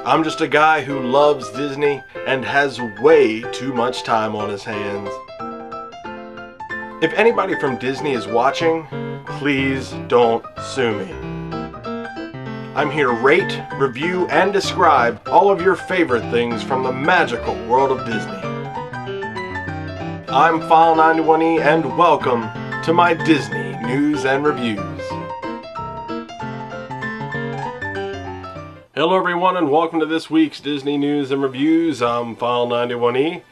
I'm just a guy who loves Disney and has way too much time on his hands. If anybody from Disney is watching, please don't sue me. I'm here to rate, review, and describe all of your favorite things from the magical world of Disney. I'm File91e and welcome to my Disney news and reviews. Hello everyone and welcome to this week's Disney news and reviews. I'm File91e.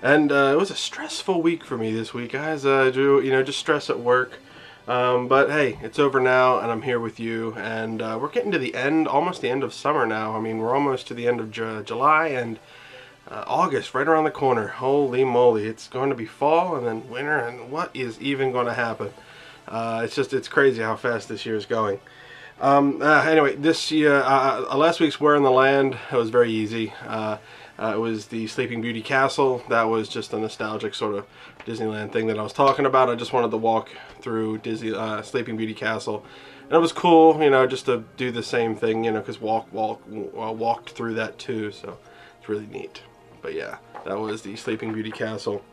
And it was a stressful week for me this week, guys. Just stress at work. But hey, it's over now, and I'm here with you. And we're getting to the end, almost the end of summer now. I mean, we're almost to the end of July, and August right around the corner. Holy moly, it's going to be fall and then winter, and what is even going to happen? It's crazy how fast this year is going. Anyway, this year, last week's Where in the Land, it was very easy. It was the Sleeping Beauty Castle. That was just a nostalgic sort of Disneyland thing that I was talking about. I just wanted to walk through Sleeping Beauty Castle. And it was cool, just to do the same thing, because walked through that too, so it's really neat. But yeah, that was the Sleeping Beauty Castle.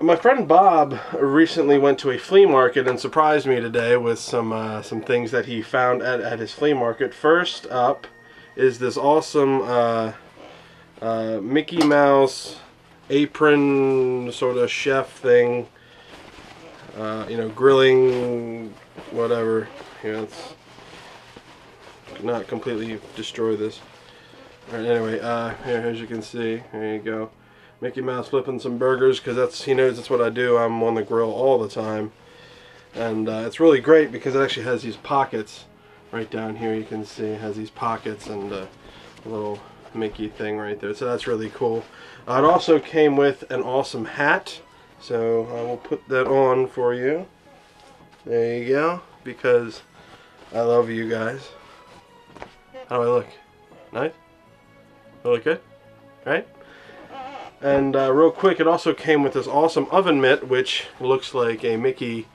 My friend Bob recently went to a flea market and surprised me today with some things that he found at his flea market. First up is this awesome Mickey Mouse apron sort of chef thing. Grilling, whatever. Let's not completely destroy this. Alright, anyway, here, as you can see, there you go. Mickey Mouse flipping some burgers, because he knows that's what I do. I'm on the grill all the time. And it's really great because it actually has these pockets. Right down here you can see it has these pockets and a little Mickey thing right there. So that's really cool. It also came with an awesome hat. So I will put that on for you. There you go. Because I love you guys. How do I look? Nice? I look good? Right? And real quick, it also came with this awesome oven mitt, which looks like a Mickey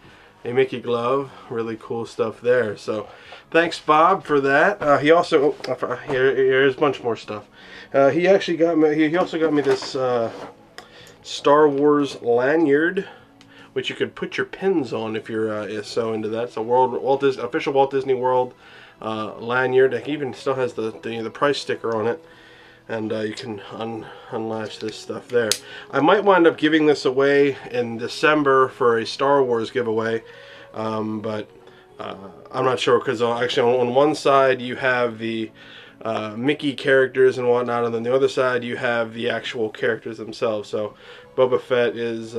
glove. Really cool stuff there. So thanks, Bob, for that. He also here's a bunch more stuff. He actually got me. He also got me this Star Wars lanyard, which you could put your pins on if you're so into that. It's a official Walt Disney World lanyard. It even still has the price sticker on it. And you can unlatch this stuff there. I might wind up giving this away in December for a Star Wars giveaway, but I'm not sure, because actually on one side you have the Mickey characters and whatnot, and then the other side you have the actual characters themselves. So Boba Fett is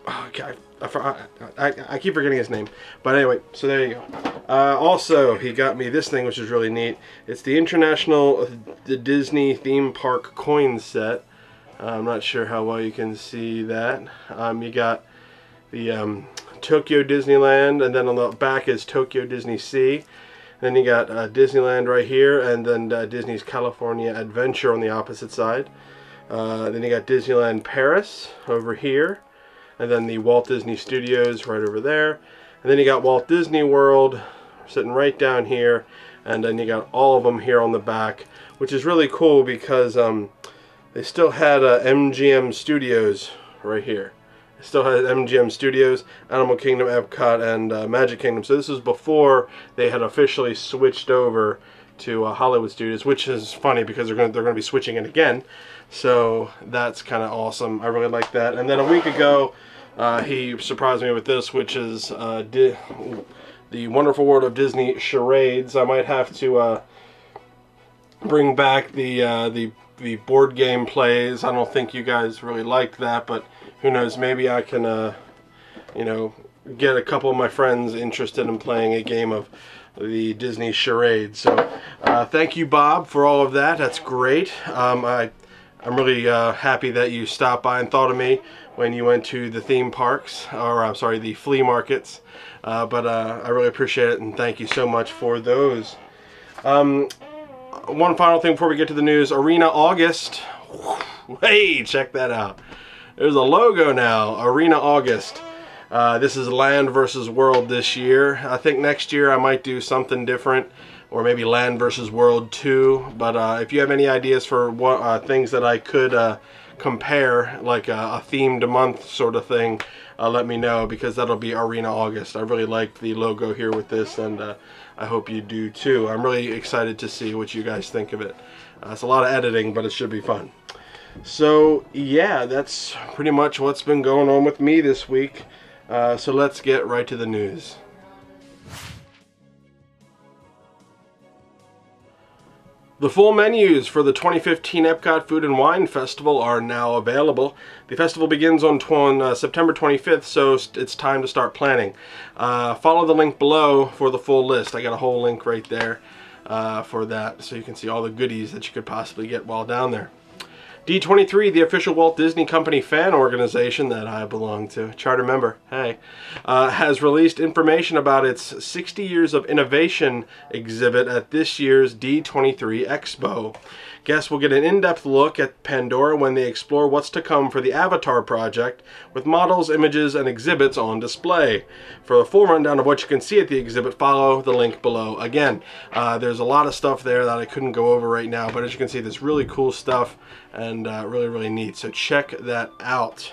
I keep forgetting his name, but anyway, so there you go. Also, he got me this thing, which is really neat. It's the the Disney theme park coin set. I'm not sure how well you can see that. You got the Tokyo Disneyland, and then on the back is Tokyo Disney Sea. Then you got Disneyland right here, and then Disney's California Adventure on the opposite side. Then you got Disneyland Paris over here. And then the Walt Disney Studios right over there. And then you got Walt Disney World sitting right down here. And then you got all of them here on the back, which is really cool because they still had MGM Studios right here. They still had MGM Studios, Animal Kingdom, Epcot, and Magic Kingdom. So this was before they had officially switched over to Hollywood Studios, which is funny because they're going to be switching it again. So that's kind of awesome. I really like that. And then a week ago, he surprised me with this, which is the Wonderful World of Disney charades. I might have to bring back the board game plays. I don't think you guys really liked that, but who knows? Maybe I can get a couple of my friends interested in playing a game of the Disney charades. So thank you, Bob, for all of that. That's great. I'm really happy that you stopped by and thought of me when you went to the theme parks, or I'm sorry, the flea markets. But I really appreciate it, and thank you so much for those. One final thing before we get to the news. Arena August. Hey, check that out. There's a logo now. Arena August. This is Land versus World this year. I think next year I might do something different, or maybe Land versus World 2. But if you have any ideas for what things that I could compare, like a themed month sort of thing, let me know, because that'll be Arena August. I really like the logo here with this, and I hope you do too. I'm really excited to see what you guys think of it. It's a lot of editing, but it should be fun. So yeah, that's pretty much what's been going on with me this week. So let's get right to the news. The full menus for the 2015 Epcot Food and Wine Festival are now available. The festival begins on September 25th, so it's time to start planning. Follow the link below for the full list. I got a whole link right there for that, so you can see all the goodies that you could possibly get while down there. D23, the official Walt Disney Company fan organization that I belong to, charter member, hey, has released information about its 60 Years of Innovation exhibit at this year's D23 Expo. Guests will get an in-depth look at Pandora when they explore what's to come for the Avatar project, with models, images, and exhibits on display. For a full rundown of what you can see at the exhibit, follow the link below. Again, there's a lot of stuff there that I couldn't go over right now, but as you can see, there's really cool stuff and really neat, so check that out.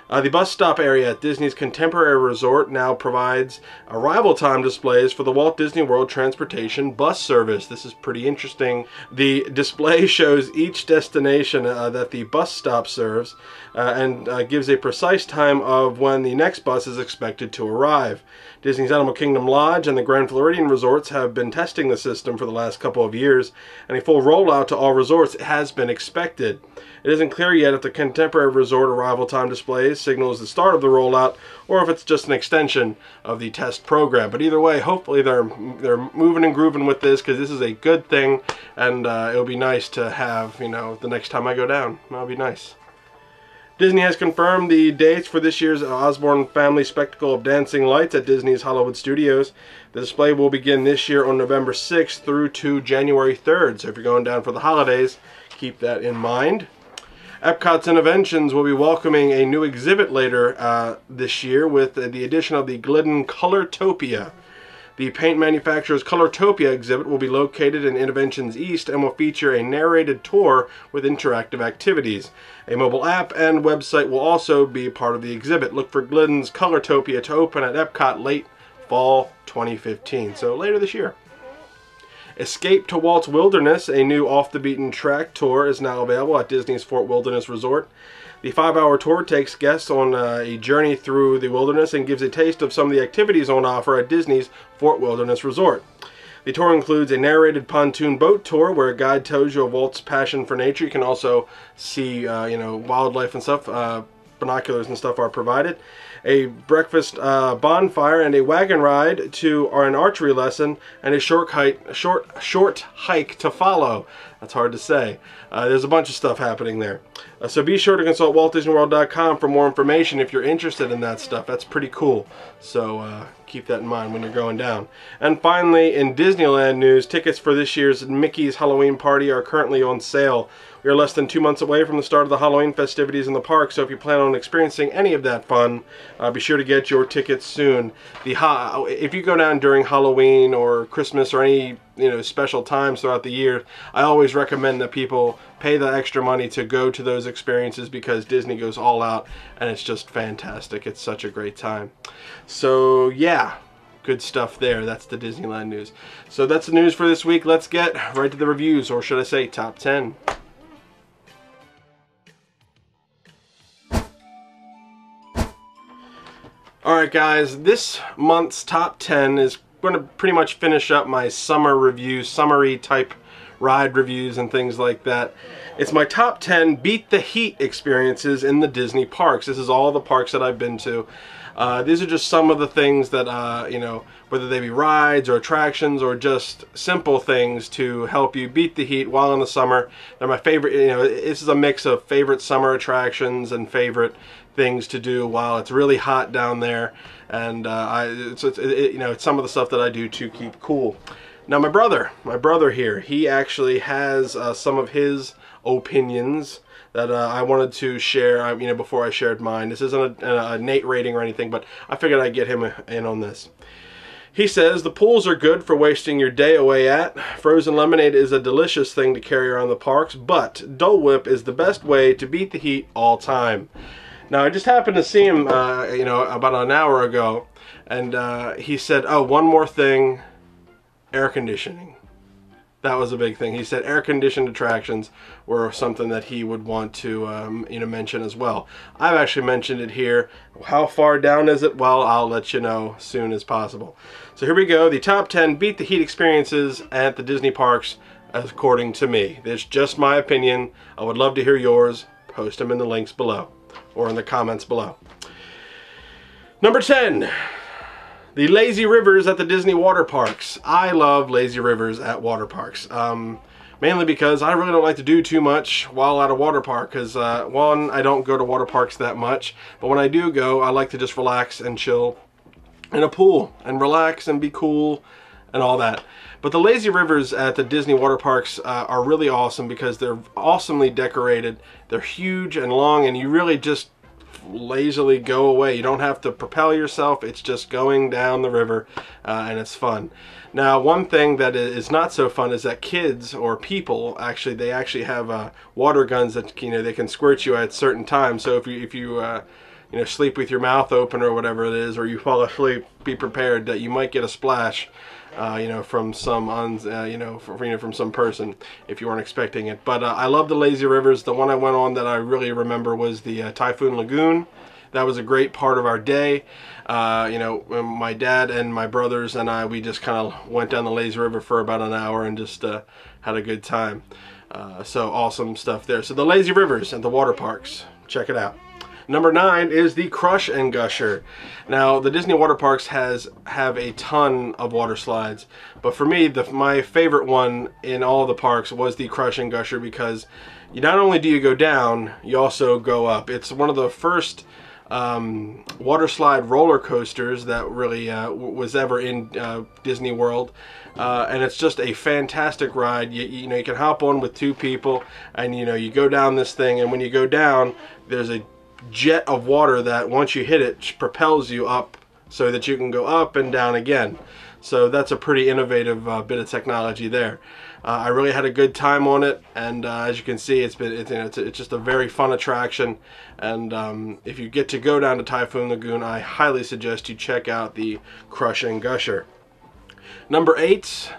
The bus stop area at Disney's Contemporary Resort now provides arrival time displays for the Walt Disney World Transportation bus service. This is pretty interesting. The display shows each destination that the bus stop serves and gives a precise time of when the next bus is expected to arrive. Disney's Animal Kingdom Lodge and the Grand Floridian resorts have been testing the system for the last couple of years, and a full rollout to all resorts has been expected. It isn't clear yet if the Contemporary Resort arrival time displays signals the start of the rollout, or if it's just an extension of the test program. But either way, hopefully they're moving and grooving with this, because this is a good thing, and it'll be nice to have, you know, the next time I go down. That'll be nice. Disney has confirmed the dates for this year's Osborne Family Spectacle of Dancing Lights at Disney's Hollywood Studios. The display will begin this year on November 6th through to January 3rd. So if you're going down for the holidays, keep that in mind. Epcot's Innoventions will be welcoming a new exhibit later this year with the addition of the Glidden Colortopia. The paint manufacturer's Colortopia exhibit will be located in Innoventions East and will feature a narrated tour with interactive activities. A mobile app and website will also be part of the exhibit. Look for Glidden's Colortopia to open at Epcot late fall 2015, so later this year. Escape to Walt's Wilderness, a new off-the-beaten-track tour, is now available at Disney's Fort Wilderness Resort. The 5-hour tour takes guests on a journey through the wilderness and gives a taste of some of the activities on offer at Disney's Fort Wilderness Resort. The tour includes a narrated pontoon boat tour where a guide tells you of Walt's passion for nature. You can also see, you know, wildlife and stuff. Binoculars and stuff are provided. A breakfast bonfire and a wagon ride to an archery lesson, and a short hike to follow. That's hard to say. There's a bunch of stuff happening there. So be sure to consult WaltDisneyWorld.com for more information if you're interested in that stuff. That's pretty cool. So keep that in mind when you're going down. And finally, in Disneyland news, tickets for this year's Mickey's Halloween Party are currently on sale. We are less than 2 months away from the start of the Halloween festivities in the park, so if you plan on experiencing any of that fun, be sure to get your tickets soon. If you go down during Halloween or Christmas or any special times throughout the year, I always recommend that people pay the extra money to go to those experiences, because Disney goes all out and it's just fantastic. It's such a great time. So yeah, good stuff there. That's the Disneyland news. So that's the news for this week. Let's get right to the reviews, or should I say top 10. Alright guys, this month's top 10 is going to pretty much finish up my summer review, summery type ride reviews and things like that. It's my top 10 beat the heat experiences in the Disney parks. This is all the parks that I've been to. These are just some of the things that, whether they be rides or attractions or just simple things to help you beat the heat while in the summer. They're my favorite, this is a mix of favorite summer attractions and favorite things to do while it's really hot down there. And it's some of the stuff that I do to keep cool. Now my brother here, he actually has some of his opinions that I wanted to share, you know, before I shared mine. This isn't a Nate rating or anything, but I figured I'd get him in on this. He says, the pools are good for wasting your day away at. Frozen lemonade is a delicious thing to carry around the parks, but Dole Whip is the best way to beat the heat all time. Now, I just happened to see him, you know, about an hour ago, and he said, oh, one more thing, air conditioning. That was a big thing. He said air-conditioned attractions were something that he would want to, you know, mention as well. I've actually mentioned it here. How far down is it? Well, I'll let you know as soon as possible. So here we go. The top 10 beat the heat experiences at the Disney parks, according to me. It's just my opinion. I would love to hear yours. Post them in the links below or in the comments below. Number 10. The lazy rivers at the Disney water parks. I love lazy rivers at water parks. Mainly because I really don't like to do too much while at a water park. Because one, I don't go to water parks that much. But when I do go, I like to just relax and chill in a pool. And relax and be cool and all that. But the lazy rivers at the Disney water parks are really awesome because they're awesomely decorated. They're huge and long, and you really just lazily go away. You don't have to propel yourself. It's just going down the river, and it's fun. Now, one thing that is not so fun is that kids or people they actually have water guns that, you know, they can squirt you at certain times. So if you you know, sleep with your mouth open or whatever it is, or you fall asleep, be prepared that you might get a splash. You know, from some you know, from some person if you weren't expecting it. But I love the lazy rivers. The one I went on that I really remember was the Typhoon Lagoon. That was a great part of our day. You know, my dad and my brothers and we just kind of went down the lazy river for about an hour and just had a good time. So awesome stuff there. So the lazy rivers at the water parks. Check it out. Number 9 is the Crush and Gusher. Now, the Disney water parks have a ton of water slides, but for me, my favorite one in all the parks was the Crush and Gusher because not only do you go down, you also go up. It's one of the first water slide roller coasters that really was ever in Disney World, and it's just a fantastic ride. You know, you can hop on with 2 people, and you know, you go down this thing, and when you go down, there's a jet of water that once you hit it propels you up so that you can go up and down again. So that's a pretty innovative bit of technology there. I really had a good time on it, and as you can see, it's just a very fun attraction. And if you get to go down to Typhoon Lagoon, I highly suggest you check out the Crush and Gusher. Number 8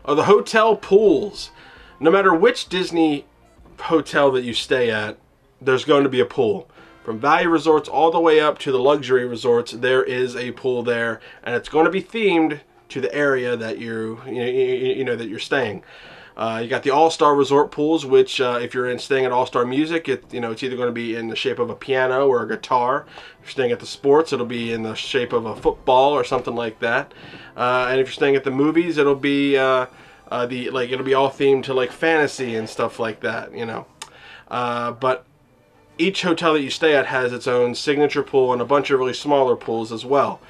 are the hotel pools. No matter which Disney hotel that you stay at, there's going to be a pool. From value resorts all the way up to the luxury resorts, there is a pool there, and it's going to be themed to the area that you know that you're staying. You got the All-Star Resort pools, which if you're staying at All-Star Music, it's either going to be in the shape of a piano or a guitar. If you're staying at the sports, it'll be in the shape of a football or something like that. And if you're staying at the movies, it'll be it'll be all themed to like fantasy and stuff like that, you know. But each hotel that you stay at has its own signature pool and a bunch of really smaller pools as well.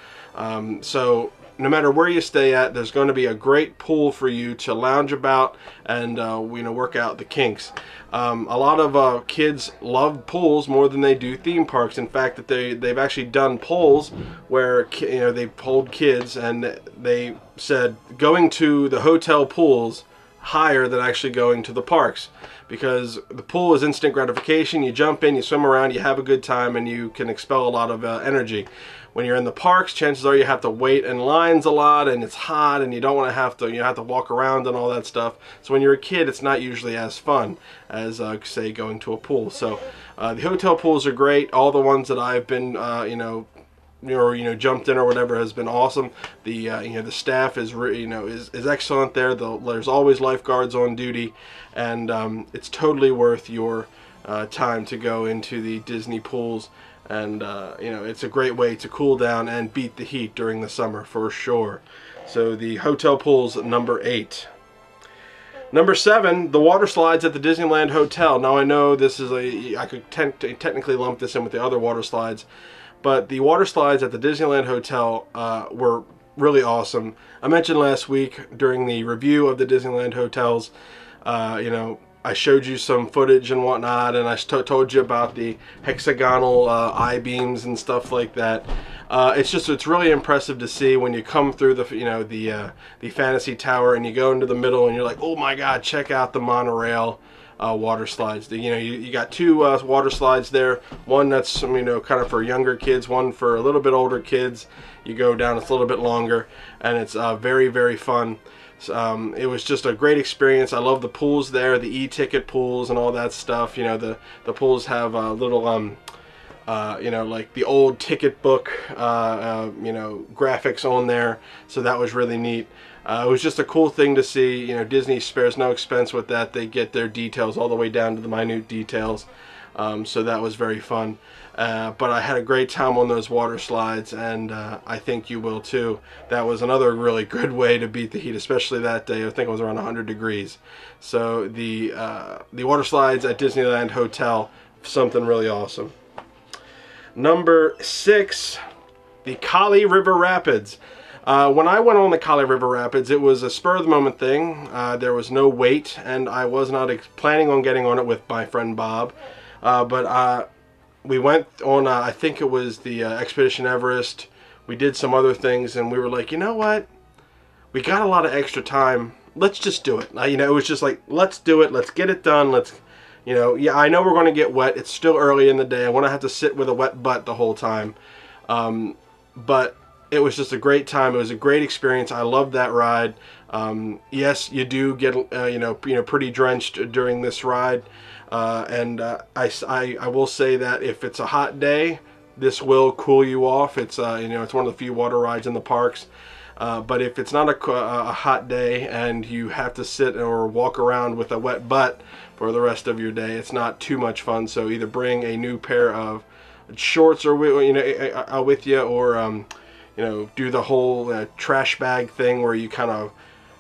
So no matter where you stay at, there's going to be a great pool for you to lounge about and you know, work out the kinks. A lot of kids love pools more than they do theme parks. In fact, that they've actually done polls where, you know, they polled kids and they said going to the hotel pools higher than actually going to the parks, because the pool is instant gratification. You jump in, you swim around, you have a good time, and you can expel a lot of energy. When you're in the parks, chances are you have to wait in lines a lot, and it's hot, and you don't want to have to walk around and all that stuff. So when you're a kid, it's not usually as fun as say going to a pool. So the hotel pools are great. All the ones that I've been jumped in or whatever has been awesome. The the staff is is excellent there. There's always lifeguards on duty, and it's totally worth your time to go into the Disney pools. And it's a great way to cool down and beat the heat during the summer for sure. So the hotel pools, number 8. Number 7, the water slides at the Disneyland Hotel. Now I know this is I could technically lump this in with the other water slides, but the water slides at the Disneyland Hotel were really awesome. I mentioned last week during the review of the Disneyland hotels, you know, I showed you some footage and whatnot, and I told you about the hexagonal I-beams and stuff like that. It's really impressive to see when you come through the, you know, the Fantasy Tower and you go into the middle and you're like, oh my God, check out the monorail water slides. You know, you got two water slides there. One that's, you know, kind of for younger kids, one for a little bit older kids. You go down, it's a little bit longer, and it's very, very fun. It was just a great experience. I love the pools there, the e-ticket pools and all that stuff. You know, the pools have little, you know, like the old ticket book, you know, graphics on there. So that was really neat. It was just a cool thing to see. You know, Disney spares no expense with that. They get their details all the way down to the minute details. So that was very fun. But I had a great time on those water slides, and I think you will too. That was another really good way to beat the heat, especially that day. I think it was around 100 degrees. So the water slides at Disneyland Hotel, something really awesome. Number 6, the Kali River Rapids. When I went on the Kali River Rapids, it was a spur-of-the-moment thing. There was no wait, and I was not planning on getting on it with my friend Bob. But we went on, I think it was the Expedition Everest. We did some other things, and we were like, you know what? We got a lot of extra time. Let's just do it. You know, it was just like, let's do it. Let's get it done. Let's, you know, yeah, I know we're going to get wet. It's still early in the day. I want to have to sit with a wet butt the whole time. But it was just a great time. It was a great experience. I loved that ride. Yes, you do get, you know, pretty drenched during this ride. I will say that if it's a hot day, this will cool you off. It's you know, it's one of the few water rides in the parks. But if it's not a hot day and you have to sit or walk around with a wet butt for the rest of your day, it's not too much fun. So either bring a new pair of shorts or you know, with you, or you know, do the whole trash bag thing where you kind of,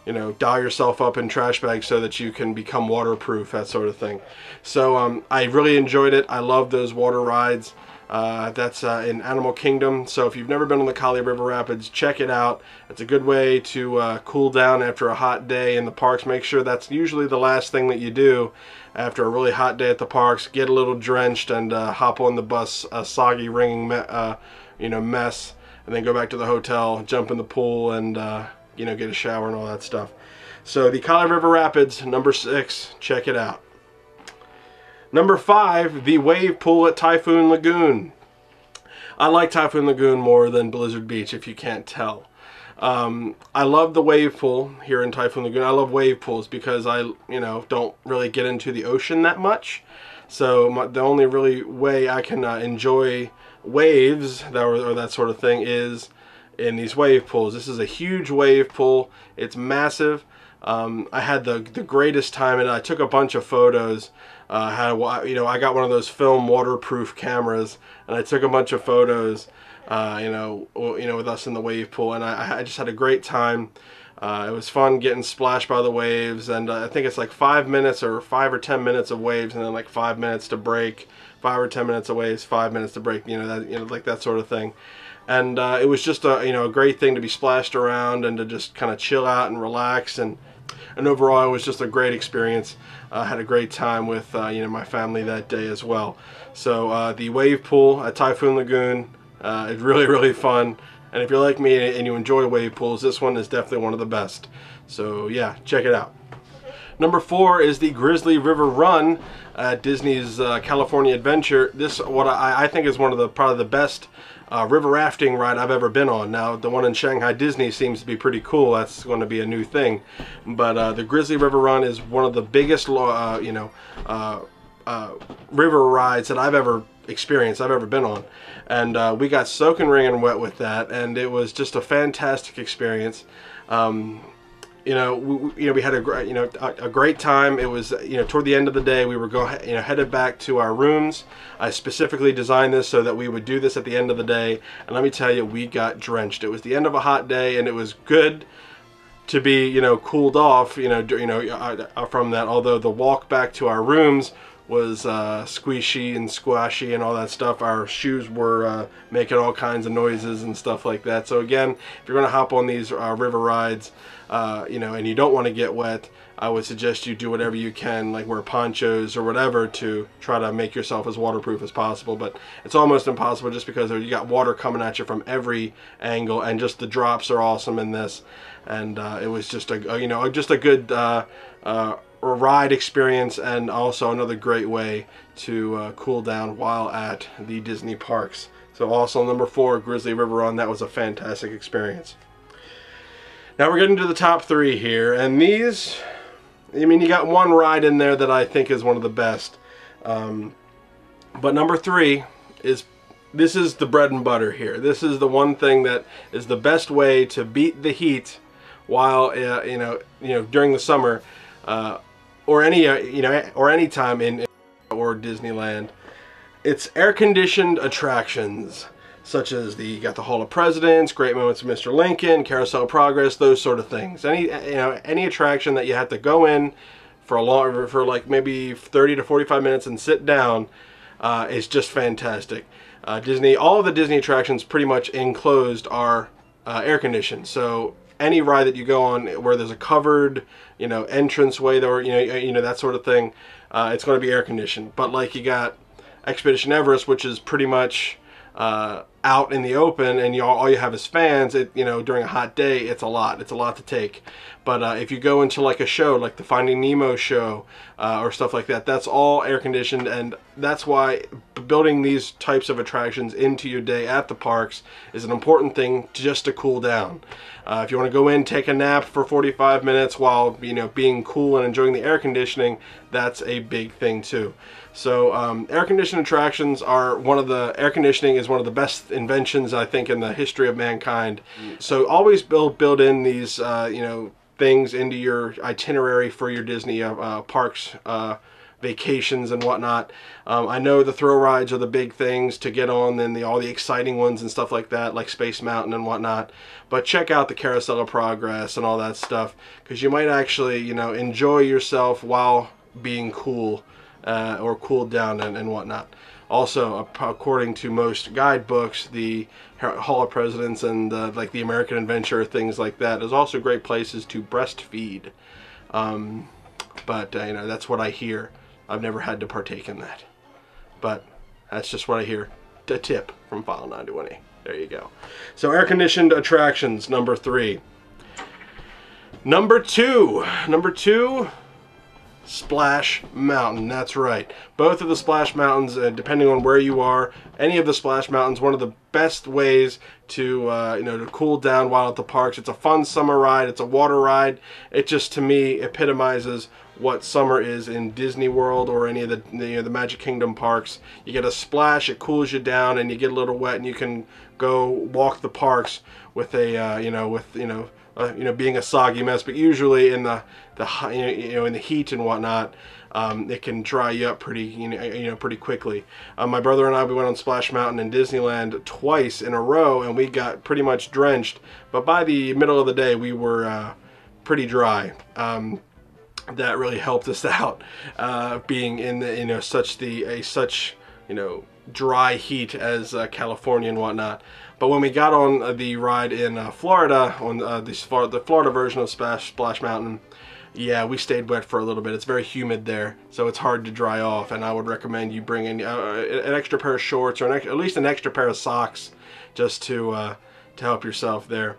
you know, doll yourself up in trash bags so that you can become waterproof, that sort of thing. So I really enjoyed it. I love those water rides. That's in Animal Kingdom. So if you've never been on the Kali River Rapids, check it out. It's a good way to cool down after a hot day in the parks. Make sure that's usually the last thing that you do after a really hot day at the parks. Get a little drenched and hop on the bus, a soggy, wringing you know, mess, and then go back to the hotel, jump in the pool, and you know, get a shower and all that stuff. So the Kali River Rapids, number 6, check it out. Number 5, the wave pool at Typhoon Lagoon. I like Typhoon Lagoon more than Blizzard Beach, if you can't tell. I love the wave pool here in Typhoon Lagoon. I love wave pools because I, you know, don't really get into the ocean that much. So the only really way I can enjoy waves or that sort of thing is in these wave pools. This is a huge wave pool. It's massive. I had the greatest time, and I took a bunch of photos. You know, I got one of those film waterproof cameras, and I took a bunch of photos, you know, with us in the wave pool, and I just had a great time. It was fun getting splashed by the waves, and I think it's like 5 minutes or 5 or 10 minutes of waves, and then like 5 minutes to break, 5 or 10 minutes of waves, 5 minutes to break. You know, that, you know, like that sort of thing. And it was just a, you know, a great thing to be splashed around and to just kind of chill out and relax, and overall it was just a great experience. I had a great time with you know, my family that day as well. So the wave pool at Typhoon Lagoon is really, really fun. And if you're like me and you enjoy wave pools, this one is definitely one of the best. So yeah, check it out. Number 4 is the Grizzly River Run at Disney's California Adventure. This, what I think is one of the probably the best river rafting ride I've ever been on. Now, the one in Shanghai Disney seems to be pretty cool. That's going to be a new thing. But the Grizzly River Run is one of the biggest, you know, river rides that I've ever experienced, I've ever been on. And we got soaking wringing wet with that, and it was just a fantastic experience. You know, we had a great time. It was, you know, toward the end of the day, we were headed back to our rooms. I specifically designed this so that we would do this at the end of the day, and let me tell you, we got drenched. It was the end of a hot day, and it was good to be, you know, cooled off, you know, from that. Although the walk back to our rooms was squishy and squashy and all that stuff. Our shoes were making all kinds of noises and stuff like that. So again, if you're going to hop on these river rides, you know, and you don't want to get wet, I would suggest you do whatever you can, like wear ponchos or whatever, to try to make yourself as waterproof as possible. But it's almost impossible just because you got water coming at you from every angle, and just the drops are awesome in this. And it was just a you know, just a good ride experience, and also another great way to cool down while at the Disney parks. So also number 4, Grizzly River Run. That was a fantastic experience. Now we're getting to the top 3 here, and these, I mean, you got one ride in there that I think is one of the best, but number 3 is, this is the bread and butter here. This is the one thing that is the best way to beat the heat while you know during the summer, or any time in or Disneyland. It's air-conditioned attractions, such as you got the Hall of Presidents, Great Moments of Mr. Lincoln, Carousel of Progress, those sort of things. Any attraction that you have to go in for like maybe 30 to 45 minutes and sit down is just fantastic. All of the Disney attractions pretty much enclosed are air conditioned. So any ride that you go on where there's a covered, you know, entranceway, or you know that sort of thing, it's going to be air conditioned. But like you got Expedition Everest, which is pretty much out in the open, and all you have is fans. During a hot day, it's a lot to take. But if you go into like a show, like the Finding Nemo show, or stuff like that, that's all air conditioned, and that's why building these types of attractions into your day at the parks is an important thing, just to cool down. If you want to go in, take a nap for 45 minutes while being cool and enjoying the air conditioning, that's a big thing too. So air conditioned attractions are air conditioning is one of the best inventions, I think, in the history of mankind. So always build in these things into your itinerary for your Disney parks vacations and whatnot. I know the thrill rides are the big things to get on, and all the exciting ones and stuff like that, like Space Mountain and whatnot. But check out the Carousel of Progress and all that stuff, because you might actually enjoy yourself while being cool, or cooled down and whatnot. Also, according to most guidebooks, the Hall of Presidents and like the American Adventure, things like that, is also great places to breastfeed. But that's what I hear. I've never had to partake in that, but that's just what I hear. A tip from File91e. There you go. So air-conditioned attractions, number 3. Number two, Splash Mountain. That's right. Both of the Splash Mountains, depending on where you are, any of the Splash Mountains, one of the best ways to to cool down while at the parks. It's a fun summer ride. It's a water ride. It just, to me, epitomizes what summer is in Disney World or any of the Magic Kingdom parks. You get a splash, it cools you down, and you get a little wet, and you can go walk the parks with a being a soggy mess. But usually in the in the heat and whatnot, it can dry you up pretty quickly. My brother and I, we went on Splash Mountain in Disneyland twice in a row, and we got pretty much drenched. But by the middle of the day, we were pretty dry. That really helped us out, being in such dry heat as California and whatnot. But when we got on the ride in Florida, on the Florida version of Splash Mountain, yeah, we stayed wet for a little bit. It's very humid there, so it's hard to dry off. And I would recommend you bring in an extra pair of shorts, or at least an extra pair of socks, just to help yourself there.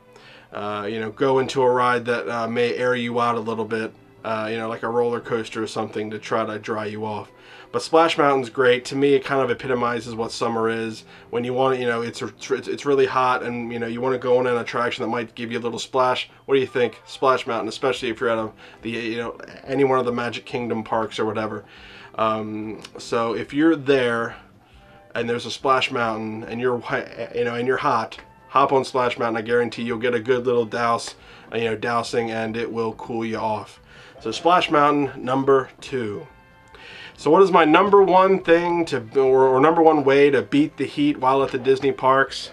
Go into a ride that may air you out a little bit. Like a roller coaster or something, to try to dry you off. But Splash Mountain's great. To me, it kind of epitomizes what summer is. When you want it's really hot, and you want to go on an attraction that might give you a little splash. What do you think? Splash Mountain, especially if you're at any one of the Magic Kingdom parks or whatever. So if you're there and there's a Splash Mountain and you're hot, hop on Splash Mountain. I guarantee you'll get a good little dousing, and it will cool you off. So Splash Mountain, number 2. So what is my number one thing or number one way to beat the heat while at the Disney parks?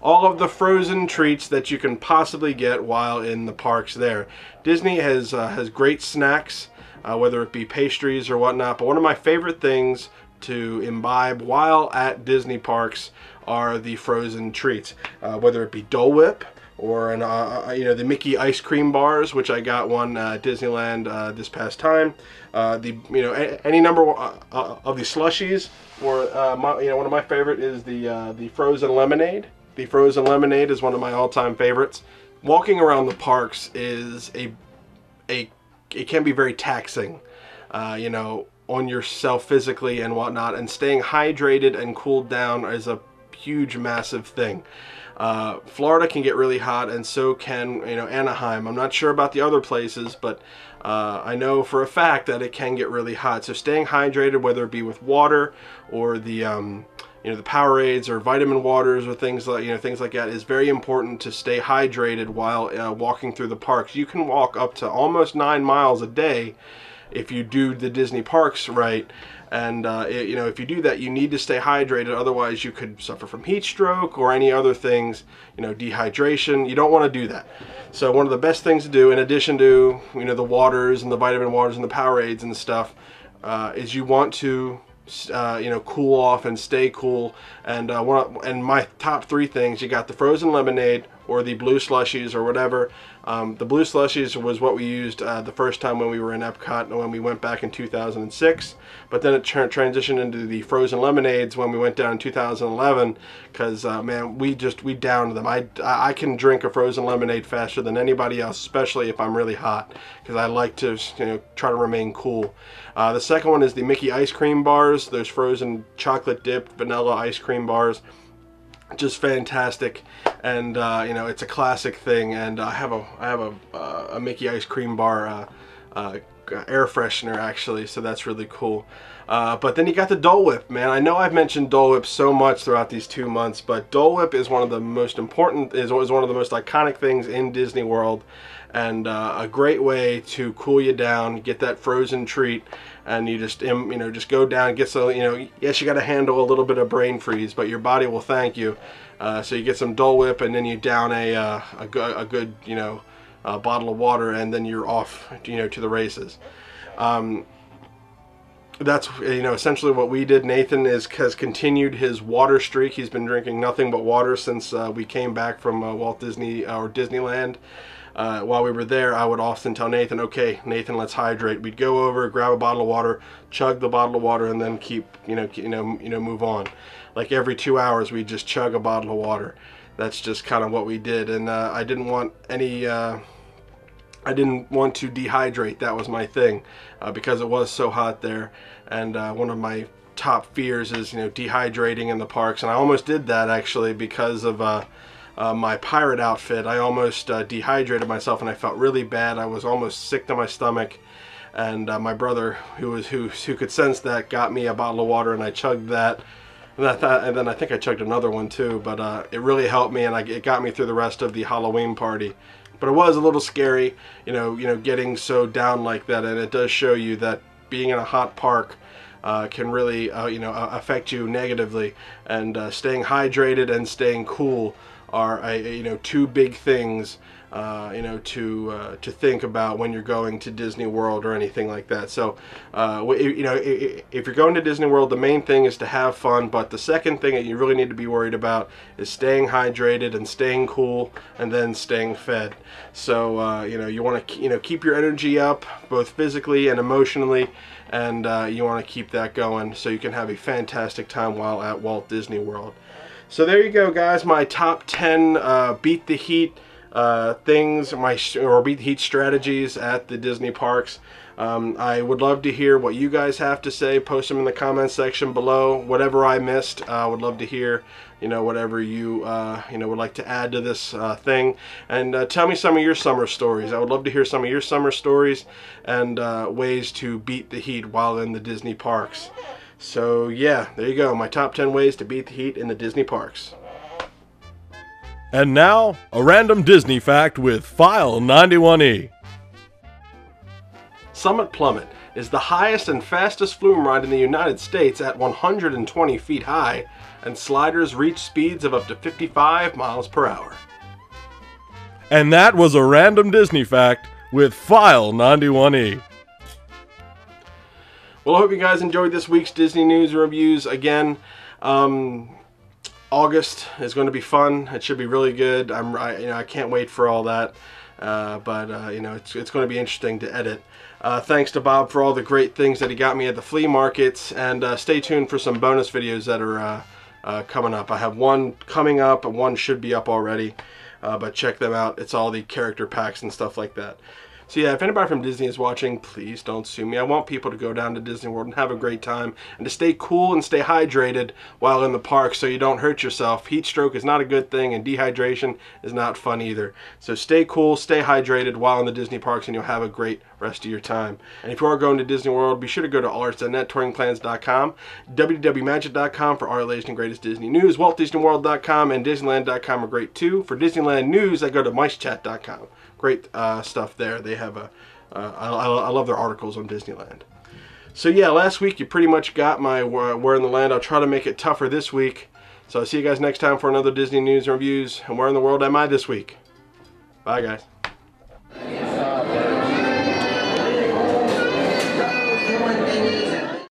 All of the frozen treats that you can possibly get while in the parks there. Disney has great snacks. whether it be pastries or whatnot. But one of my favorite things to imbibe while at Disney parks are the frozen treats, whether it be Dole Whip or the Mickey ice cream bars, which I got one at Disneyland this past time. Any number of the slushies, or one of my favorite is the frozen lemonade. The frozen lemonade is one of my all-time favorites. Walking around the parks is it can be very taxing, on yourself physically and whatnot, and staying hydrated and cooled down is a huge, massive thing. Florida can get really hot, and so can Anaheim. I'm not sure about the other places, but I know for a fact that it can get really hot. So staying hydrated, whether it be with water or the the Powerades or vitamin waters or things like that, is very important to stay hydrated while walking through the parks. You can walk up to almost 9 miles a day if you do the Disney parks right. And if you do that, you need to stay hydrated. Otherwise, you could suffer from heat stroke or any other things, dehydration. You don't want to do that. So one of the best things to do, in addition to the waters and the vitamin waters and the Powerades and stuff, is you want to cool off and stay cool. And my top 3 things: you got the frozen lemonade or the blue slushies or whatever. The blue slushies was what we used the first time when we were in Epcot and when we went back in 2006. But then it transitioned into the frozen lemonades when we went down in 2011, because man, we downed them. I can drink a frozen lemonade faster than anybody else, especially if I'm really hot, because I like to try to remain cool. The second one is the Mickey ice cream bars. Those frozen chocolate dipped vanilla ice cream bars. Just fantastic, and it's a classic thing. And I have a Mickey ice cream bar air freshener, actually, so that's really cool. But then you got the Dole Whip, man. I know I've mentioned Dole Whip so much throughout these 2 months, but Dole Whip is one of the most important, is one of the most iconic things in Disney World, and a great way to cool you down, get that frozen treat. And you just go down, get so yes, you got to handle a little bit of brain freeze, but your body will thank you. So you get some Dole Whip, and then you down a good bottle of water, and then you're off to the races. That's essentially what we did. Nathan has continued his water streak. He's been drinking nothing but water since we came back from Walt Disney or Disneyland. While we were there, I would often tell Nathan, "Okay, Nathan, let's hydrate." We'd go over, grab a bottle of water, chug the bottle of water, and then keep move on. Like every 2 hours, we'd just chug a bottle of water. That's just kind of what we did, and I didn't want to dehydrate. That was my thing, because it was so hot there, and one of my top fears is dehydrating in the parks, and I almost did that actually because of my pirate outfit. I almost dehydrated myself, and I felt really bad. I was almost sick to my stomach, and my brother, who could sense that, got me a bottle of water, and I chugged that. And then I think I chugged another one too, but it really helped me, and it got me through the rest of the Halloween party. But it was a little scary, getting so down like that, and it does show you that being in a hot park can really, affect you negatively. And staying hydrated and staying cool are, 2 big things, to think about when you're going to Disney World or anything like that. So, if you're going to Disney World, the main thing is to have fun. But the second thing that you really need to be worried about is staying hydrated and staying cool, and then staying fed. So, you want to, keep your energy up, both physically and emotionally, and you want to keep that going so you can have a fantastic time while at Walt Disney World. So there you go, guys. My top 10 beat the heat things, or beat the heat strategies at the Disney parks. I would love to hear what you guys have to say. Post them in the comments section below. Whatever I missed, I would love to hear. Whatever you would like to add to this thing, and tell me some of your summer stories. I would love to hear some of your summer stories and ways to beat the heat while in the Disney parks. So yeah, there you go, my top 10 ways to beat the heat in the Disney parks. And now, a random Disney fact with File91e. Summit Plummet is the highest and fastest flume ride in the United States at 120 feet high, and sliders reach speeds of up to 55 miles per hour. And that was a random Disney fact with File91e. Well, I hope you guys enjoyed this week's Disney news and reviews. Again, August is going to be fun. It should be really good. I can't wait for all that. It's going to be interesting to edit. Thanks to Bob for all the great things that he got me at the flea markets, and stay tuned for some bonus videos that are coming up. I have one coming up, and one should be up already, but check them out. It's all the character packs and stuff like that. So yeah, if anybody from Disney is watching, please don't sue me. I want people to go down to Disney World and have a great time, and to stay cool and stay hydrated while in the park so you don't hurt yourself. Heat stroke is not a good thing, and dehydration is not fun either. So stay cool, stay hydrated while in the Disney parks, and you'll have a great rest of your time. And if you are going to Disney World, be sure to go to allarts.net, touringplans.com, www.magic.com for our latest and greatest Disney news, waltdisneyworld.com, and disneyland.com are great too. For Disneyland news, I go to micechat.com. Great stuff there. They have I love their articles on Disneyland. So yeah, last week you pretty much got my Where in the Land. I'll try to make it tougher this week. So I'll see you guys next time for another Disney news and reviews. And where in the world am I this week? Bye guys.